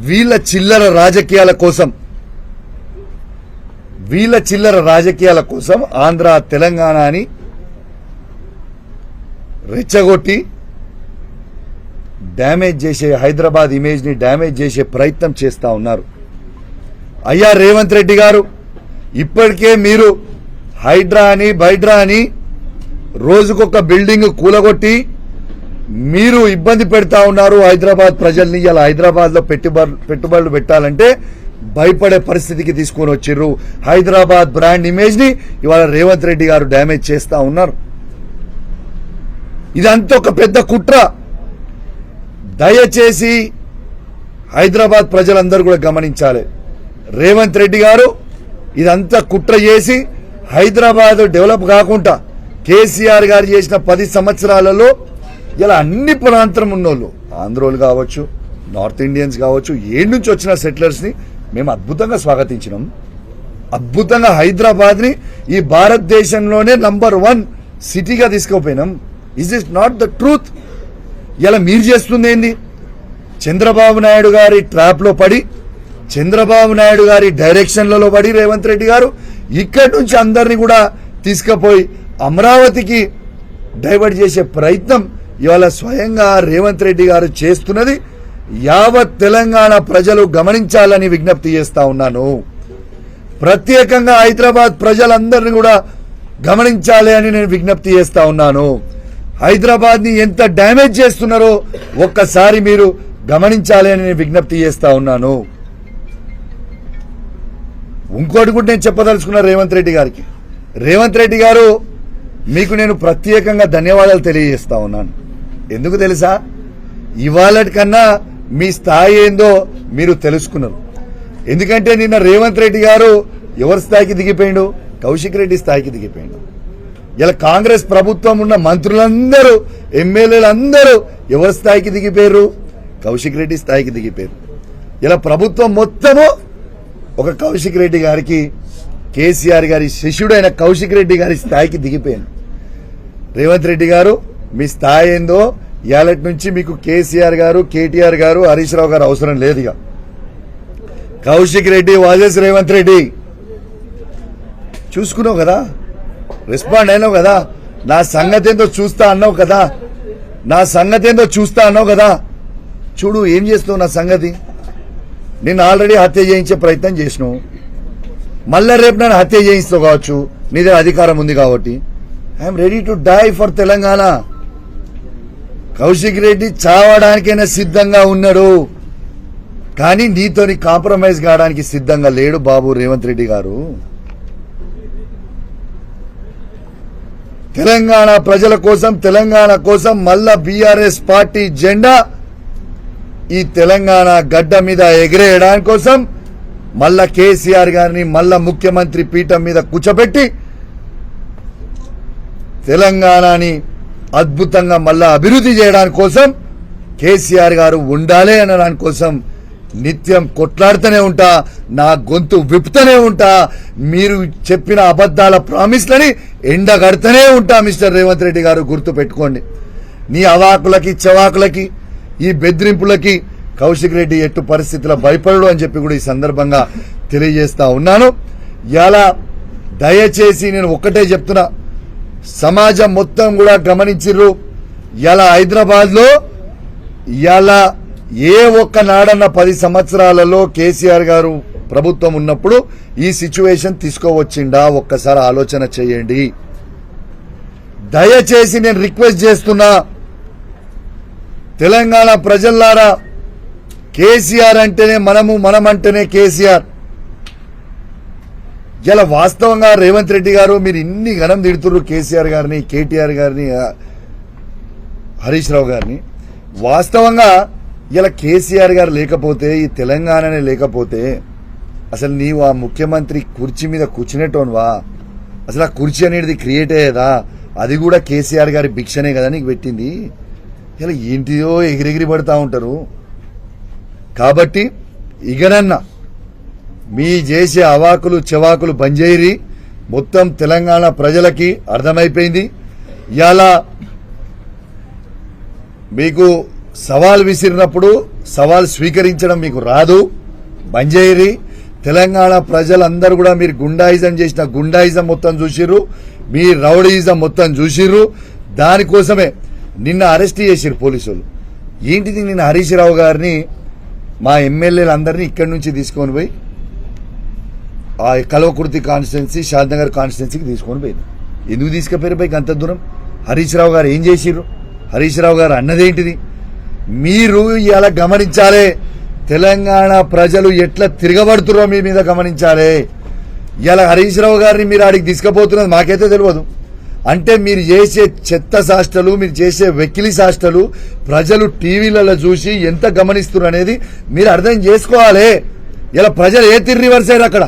వీళ్ళ చిల్లర రాజకీయాల కోసం ఆంధ్ర తెలంగాణని రెచ్చగొట్టి డ్యామేజ్ చేసే, హైదరాబాద్ ఇమేజ్ ని డ్యామేజ్ చేసే ప్రయత్నం చేస్తా ఉన్నారు. అయ్యా రేవంత్ రెడ్డి గారు, ఇప్పటికే మీరు హైడ్రా అని బైడ్రా అని రోజుకొక బిల్డింగ్ కూలగొట్టి మీరు ఇబ్బంది పెడతా ఉన్నారు హైదరాబాద్ ప్రజల్ని. ఇలా హైదరాబాద్ లో పెట్టుబడులు పెట్టాలంటే భయపడే పరిస్థితికి తీసుకొని వచ్చిర్రు. హైదరాబాద్ బ్రాండ్ ఇమేజ్ ని ఇవాళ రేవంత్ రెడ్డి గారు డ్యామేజ్ చేస్తా ఉన్నారు. ఇదంతా ఒక పెద్ద కుట్ర. దయచేసి హైదరాబాద్ ప్రజలందరూ కూడా గమనించాలి. రేవంత్ రెడ్డి గారు ఇదంతా కుట్ర చేసి హైదరాబాద్ డెవలప్ కాకుండా కేసీఆర్ గారు చేసిన 10 సంవత్సరాలలో ఇలా అన్ని ప్రాంతం ఉన్నోళ్ళు, ఆంధ్రోలు కావచ్చు, నార్త్ ఇండియన్స్ కావచ్చు, ఏడు నుంచి వచ్చిన సెటిలర్స్ ని మేము అద్భుతంగా స్వాగతించినాం. అద్భుతంగా హైదరాబాద్ ని ఈ భారతదేశంలోనే నంబర్ 1 సిటీగా తీసుకుపోయినాం. Is it not the truth? ఇలా మీరు చేస్తుంది ఏంది? చంద్రబాబు నాయుడు గారి ట్రాప్ లో పడి, చంద్రబాబు నాయుడు గారి డైరెక్షన్లలో పడి రేవంత్ రెడ్డి గారు ఇక్కడి నుంచి అందరినీ కూడా తీసుకుపోయి అమరావతికి డైవర్ట్ చేసే ప్రయత్నం ఇవాళ స్వయంగా రేవంత్ రెడ్డి గారు చేస్తున్నది యావత్ తెలంగాణ ప్రజలు గమనించాలని విజ్ఞప్తి చేస్తా ఉన్నాను. ప్రత్యేకంగా హైదరాబాద్ ప్రజలందరినీ కూడా గమనించాలి అని నేను విజ్ఞప్తి చేస్తా ఉన్నాను. హైదరాబాద్ ని ఎంత డ్యామేజ్ చేస్తున్నారో ఒక్కసారి మీరు గమనించాలి అని నేను విజ్ఞప్తి చేస్తా ఉన్నాను. ఇంకోటి కూడా నేను చెప్పదలుచుకున్నా రేవంత్ రెడ్డి గారికి. రేవంత్ రెడ్డి గారు, మీకు నేను ప్రత్యేకంగా ధన్యవాదాలు తెలియజేస్తా ఉన్నాను. ఎందుకు తెలుసా? ఇవాళ కన్నా మీ స్థాయి ఏందో మీరు తెలుసుకున్నారు. ఎందుకంటే నిన్న రేవంత్ రెడ్డి గారు ఎవరి స్థాయికి దిగిపోయిండు? కౌశిక్ రెడ్డి స్థాయికి దిగిపోయిండు. ఇలా కాంగ్రెస్ ప్రభుత్వం ఉన్న మంత్రులందరూ, ఎమ్మెల్యేలందరూ ఎవరి స్థాయికి దిగిపోయారు? కౌశిక్ రెడ్డి స్థాయికి దిగిపోయారు. ఇలా ప్రభుత్వం మొత్తము ఒక కౌశిక్ రెడ్డి గారికి, కేసీఆర్ గారి శిష్యుడైన కౌశిక్ రెడ్డి గారి స్థాయికి దిగిపోయాను. రేవంత్ రెడ్డి గారు, మీ స్థాయి ఏందో ఇయాలటి నుంచి మీకు కేసీఆర్ గారు, కేటీఆర్ గారు, హరీష్ రావు గారు అవసరం లేదు. ఇక కౌశిక్ రెడ్డి వాజెస్ రేవంత్ రెడ్డి చూసుకున్నావు కదా, రెస్పాండ్ అయినావు కదా, నా సంగతి ఏందో చూస్తా అన్నావు కదా, చూడు ఏం చేస్తావు నా సంగతి. నేను ఆల్రెడీ హత్య చేయించే ప్రయత్నం చేసినావు, మళ్ళా రేపు నన్ను హత్య చేయిస్తావు కావచ్చు, నీ దగ్గర అధికారం ఉంది కాబట్టి. I'm ready to die for Telangana. Kaushik Reddy చావడానికైనా సిద్ధంగా ఉన్నాడు, కానీ నీతోని కాంప్రమైజ్ కావడానికి సిద్ధంగా లేడు బాబు రేవంత్ రెడ్డి గారు. తెలంగాణ ప్రజల కోసం, తెలంగాణ కోసం మళ్ళా బీఆర్ఎస్ పార్టీ జెండా ఈ తెలంగాణ గడ్డ మీద ఎగిరేయడానికి కోసం మళ్ళా కేసీఆర్ గారిని మళ్ళా ముఖ్యమంత్రి పీఠం మీద కూర్చోబెట్టి తెలంగాణని అద్భుతంగా మళ్ళా అభివృద్ధి చేయడానికి కోసం కేసీఆర్ గారు ఉండాలి అనడానికి కోసం నిత్యం కొట్లాడుతూనే ఉంటా, నా గొంతు విప్పుతూనే ఉంటా, మీరు చెప్పిన అబద్దాల ప్రామిస్లని ఎండగడుతూనే ఉంటా. మిస్టర్ రేవంత్ రెడ్డి గారు గుర్తు పెట్టుకోండి. నీ అవాకులకి చవాకులకి ఈ బెదిరింపులకి కౌశిక్ రెడ్డి ఎట్టు పరిస్థితుల్లో భయపడడు అని చెప్పి కూడా ఈ సందర్భంగా తెలియజేస్తా ఉన్నాను. ఇలా దయచేసి నేను ఒక్కటే చెప్తున్నా, సమాజం మొత్తం కూడా గమనించిర్రు. ఇలా హైదరాబాద్ లో ఇలా ఏ ఒక్క నాడన్న 10 సంవత్సరాలలో కేసీఆర్ గారు ప్రభుత్వం ఉన్నప్పుడు ఈ సిచ్యువేషన్ తీసుకోవచ్చిండా? ఒక్కసారి ఆలోచన చేయండి. దయచేసి నేను రిక్వెస్ట్ చేస్తున్నా, తెలంగాణ ప్రజల్లారా, కేసీఆర్ అంటేనే మనము, మనమంటేనే కేసీఆర్. ఇలా వాస్తవంగా రేవంత్ రెడ్డి గారు మీరు ఇన్ని ఘనం తిడుతున్నారు కేసీఆర్ గారిని, కేటీఆర్ గారిని, హరీష్ రావు గారిని. వాస్తవంగా ఇలా కేసీఆర్ గారు లేకపోతే, ఈ తెలంగాణనే లేకపోతే అసలు నీవు ఆ ముఖ్యమంత్రి కుర్చీ మీద కూర్చునేటోనువా? అసలు ఆ కుర్చీ అనేది క్రియేట్ అయ్యేదా? అది కూడా కేసీఆర్ గారి భిక్షనే కదా నీకు పెట్టింది. ఇలా ఏంటిదో ఎగిరెగిరి పడుతూ ఉంటారు. కాబట్టి ఇగనన్నా మీ చేసే అవాకులు చెవాకులు బంజేరి మొత్తం తెలంగాణ ప్రజలకి అర్థమైపోయింది. ఇలా మీకు సవాల్ విసిరినప్పుడు సవాల్ స్వీకరించడం మీకు రాదు, బంజేరి. తెలంగాణ ప్రజలందరూ కూడా మీరు గుండాయిజం చేసిన గుండాయిజం మొత్తం చూసిర్రు, మీ రౌడీయిజం మొత్తం చూసిర్రు. దానికోసమే నిన్న అరెస్ట్ చేసిర్రు పోలీసులు. ఏంటిది, నిన్న హరీష్ రావు గారిని మా ఎమ్మెల్యేలందరినీ ఇక్కడి నుంచి తీసుకొని పోయి ఆ కల్వకుర్తి కాన్స్టిట్యున్సీ, షాద్నగర్ కాన్స్టిట్యున్సీకి తీసుకొని పోయింది. ఎందుకు తీసుకుపోయారు పైకి అంత దూరం? హరీష్ రావు గారు ఏం చేసిర్రు? హరీష్ రావు గారు అన్నదేంటిది? మీరు ఇలా గమనించాలి, తెలంగాణ ప్రజలు ఎట్లా తిరగబడుతున్నారో మీ మీద గమనించాలి. ఇలా హరీష్ రావు గారిని మీరు ఆడికి తీసుకుపోతున్నది మాకైతే తెలియదు. అంటే మీరు చేసే చెత్త శాస్త్రాలు, మీరు చేసే వెకిలి శాస్త్రాలు ప్రజలు టీవీలలో చూసి ఎంత గమనిస్తున్నారు అనేది మీరు అర్థం చేసుకోవాలి. ఇలా ప్రజలు ఏ తిరిగి రివర్స్ అయ్యారు అక్కడ.